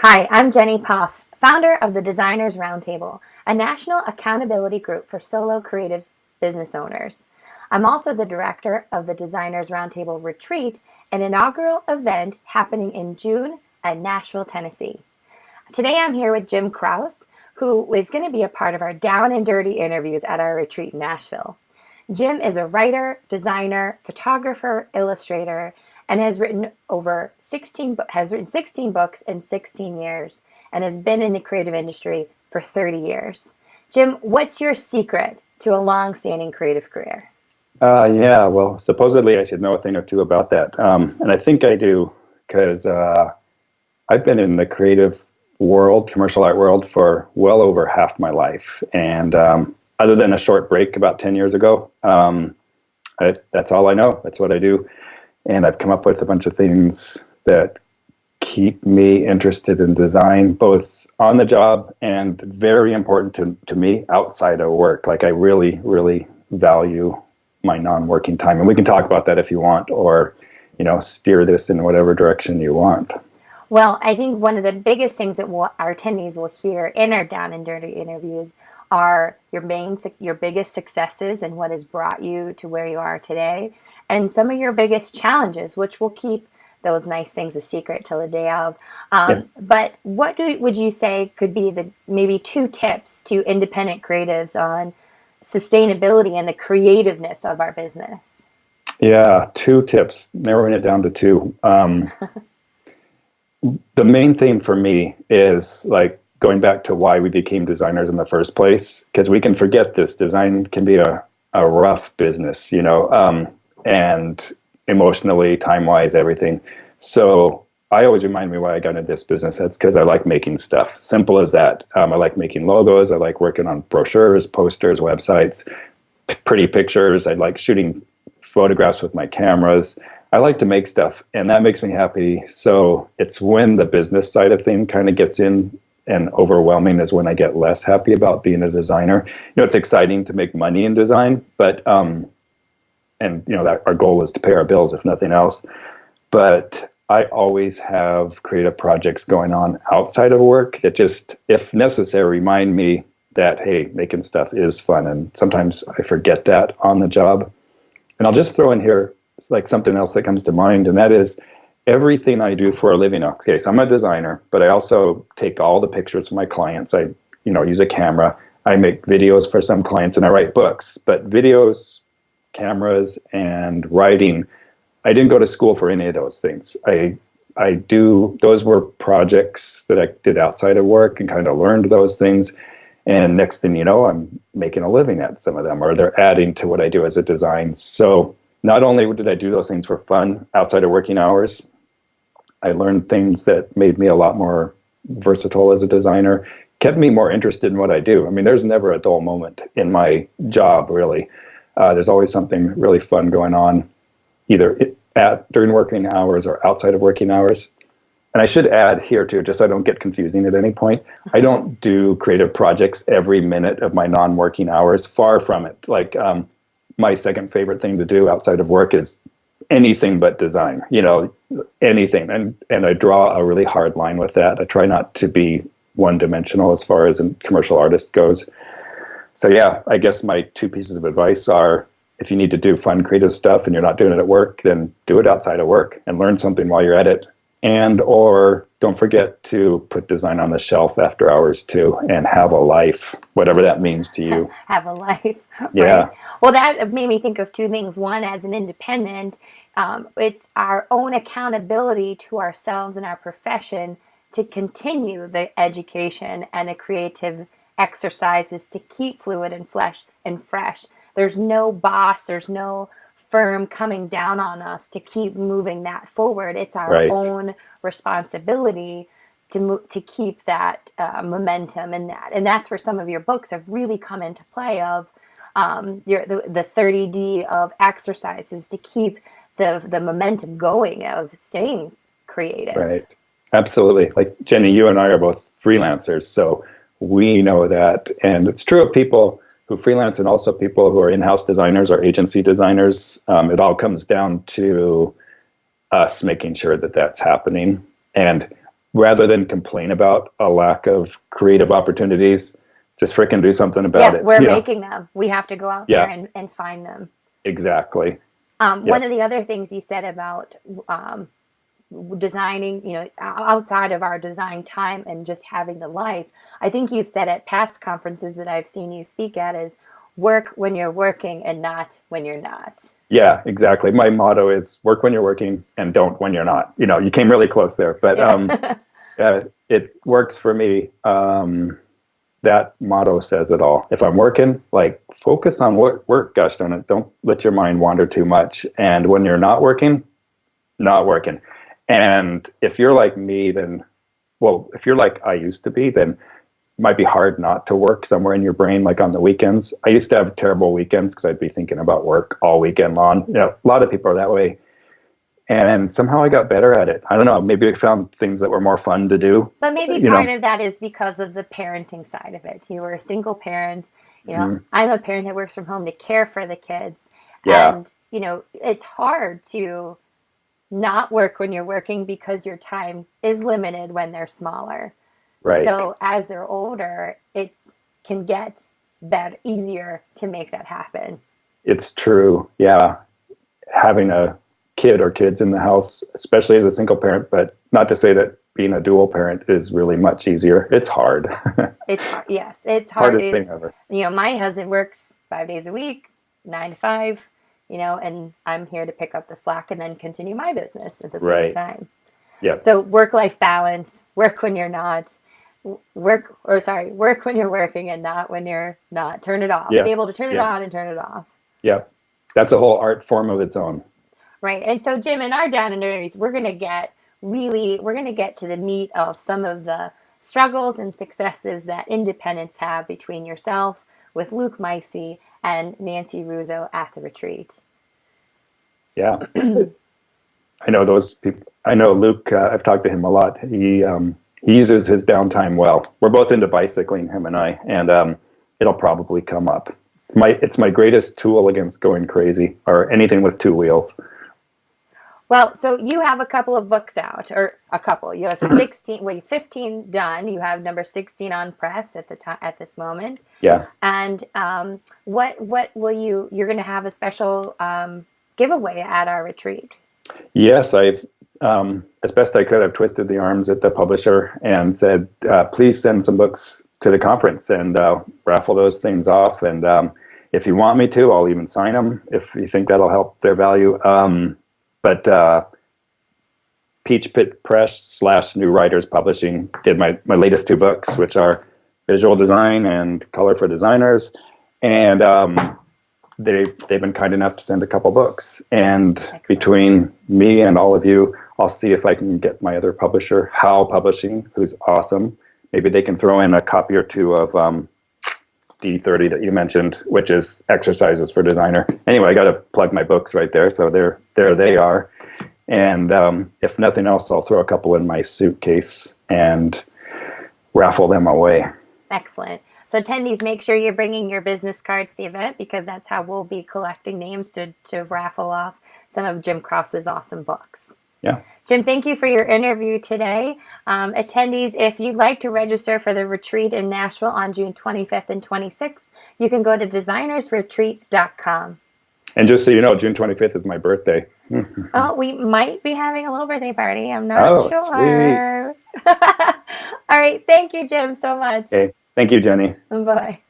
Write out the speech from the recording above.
Hi, I'm Jenny Poff, founder of the Designers Roundtable, a national accountability group for solo creative business owners. I'm also the director of the Designers Roundtable Retreat, an inaugural event happening in June at Nashville, Tennessee. Today I'm here with Jim Krause, who is going to be a part of our down and dirty interviews at our retreat in Nashville. Jim is a writer, designer, photographer, illustrator, and has written 16 books in 16 years and has been in the creative industry for 30 years. Jim, what's your secret to a long-standing creative career? Yeah, well, supposedly I should know a thing or two about that. And I think I do because I've been in the creative world, commercial art world, for well over half my life. And other than a short break about 10 years ago, that's all I know. That's what I do. And I've come up with a bunch of things that keep me interested in design, both on the job and very important to me outside of work. Like I really, really value my non-working time. And we can talk about that if you want, or, steer this in whatever direction you want. Well, I think one of the biggest things that our attendees will hear in our down and dirty interviews are your biggest successes and what has brought you to where you are today, and some of your biggest challenges, which will keep those nice things a secret till the day of. But what would you say could be the maybe 2 tips to independent creatives on sustainability and the creativeness of our business? Yeah, 2 tips, narrowing it down to 2. The main thing for me is like going back to why we became designers in the first place, because we can forget this. Design can be a rough business, and emotionally, time-wise, everything. So I always remind me why I got into this business. That's because I like making stuff. Simple as that. I like making logos. I like working on brochures, posters, websites, pretty pictures. I like shooting photographs with my cameras. I like to make stuff, and that makes me happy. So it's when the business side of things kind of gets in and overwhelming is when I get less happy about being a designer. It's exciting to make money in design, but that our goal is to pay our bills, if nothing else. But I always have creative projects going on outside of work that just, if necessary, remind me that, hey, making stuff is fun. And sometimes I forget that on the job. And I'll just throw in here like something else that comes to mind, and that is everything I do for a living. Okay, so I'm a designer, but I also take all the pictures for my clients. I, use a camera. I make videos for some clients, and I write books. But videos, cameras, and writing, I didn't go to school for any of those things. Those were projects that I did outside of work and kind of learned those things. And next thing you know, I'm making a living at some of them, or they're adding to what I do as a design. So not only did I do those things for fun outside of working hours, I learned things that made me a lot more versatile as a designer, kept me more interested in what I do. I mean, there's never a dull moment in my job, really. There's always something really fun going on, either during working hours or outside of working hours. And I should add here too, just so I don't get confusing at any point, I don't do creative projects every minute of my non-working hours. Far from it. Like my second favorite thing to do outside of work is anything but design, anything. And I draw a really hard line with that. I try not to be one-dimensional as far as a commercial artist goes. So yeah, I guess my 2 pieces of advice are, if you need to do fun, creative stuff and you're not doing it at work, then do it outside of work and learn something while you're at it. And or don't forget to put design on the shelf after hours too, and have a life, whatever that means to you. Have a life. Yeah. Right? Well, that made me think of 2 things. One, as an independent, it's our own accountability to ourselves and our profession to continue the education and the creative exercises to keep fluid and fresh. There's no boss, there's no firm coming down on us to keep moving that forward. It's our own responsibility to keep that momentum in that. And that's where some of your books have really come into play of the 30D of exercises to keep the momentum going of staying creative. Right. Absolutely. Like Jenny, you and I are both freelancers, so we know that. And it's true of people who freelance and also people who are in-house designers or agency designers. It all comes down to us making sure that that's happening. And rather than complain about a lack of creative opportunities, just freaking do something about it. We're making them. We have to go out there and find them. Exactly. One of the other things you said about designing, outside of our design time and just having the life, I think you've said at past conferences that I've seen you speak at is work when you're working and not when you're not. Yeah, exactly. My motto is work when you're working and don't when you're not. You came really close there, but it works for me. That motto says it all. If I'm working, like, focus on work, gosh darn it. Don't let your mind wander too much. And when you're not working, not working. And if you're like me, if you're like I used to be, then it might be hard not to work somewhere in your brain, like on the weekends. I used to have terrible weekends because I'd be thinking about work all weekend long. A lot of people are that way. And somehow I got better at it. I don't know. Maybe I found things that were more fun to do. But maybe part of that is because of the parenting side of it. You were a single parent. I'm a parent that works from home to care for the kids. Yeah. And, it's hard to not work when you're working because your time is limited when they're smaller. Right. So as they're older, it can get easier to make that happen. It's true. Yeah. Having a kid or kids in the house, especially as a single parent, but not to say that being a dual parent is really much easier. It's hard. It's hard. Yes, it's hard. Hardest thing ever. My husband works 5 days a week, 9 to 5, and I'm here to pick up the slack and then continue my business at the same time. Yeah. So work-life balance, work when you're not, work when you're working and not when you're not. Turn it off. Yeah. Be able to turn it on and turn it off. Yeah. That's a whole art form of its own. Right. And so, Jim, in our Down and Nerdies, we're going to get to the meat of some of the struggles and successes that independents have between yourself, with Luke Micey, and Nancy Russo at the retreat. Yeah. I know those people. I know Luke, I've talked to him a lot. He uses his downtime well. We're both into bicycling, him and I, and it'll probably come up. It's my greatest tool against going crazy or anything with 2 wheels. Well, so you have a couple of books out, or a couple. You have 15 done. You have number 16 on press at this moment. Yeah. And what will you're going to have a special giveaway at our retreat? Yes, I've as best I could, I've twisted the arms at the publisher and said, please send some books to the conference and raffle those things off. And if you want me to, I'll even sign them if you think that'll help their value. But Peach Pit Press / New Writers Publishing did my latest 2 books, which are Visual Design and Color for Designers. And they've been kind enough to send a couple books. And Excellent. Between me and all of you, I'll see if I can get my other publisher, How Publishing, who's awesome. Maybe they can throw in a copy or 2 of D30 that you mentioned, which is Exercises for Designer. Anyway, I got to plug my books right there. So there they are. And if nothing else, I'll throw a couple in my suitcase and raffle them away. Excellent. So attendees, make sure you're bringing your business cards to the event, because that's how we'll be collecting names to raffle off some of Jim Krause's awesome books. Yeah. Jim, thank you for your interview today. Attendees, if you'd like to register for the retreat in Nashville on June 25th and 26th, you can go to designersretreat.com. And just so you know, June 25th is my birthday. Oh, we might be having a little birthday party. I'm not sure. Sweet. All right. Thank you, Jim, so much. Okay. Thank you, Jenny. Bye.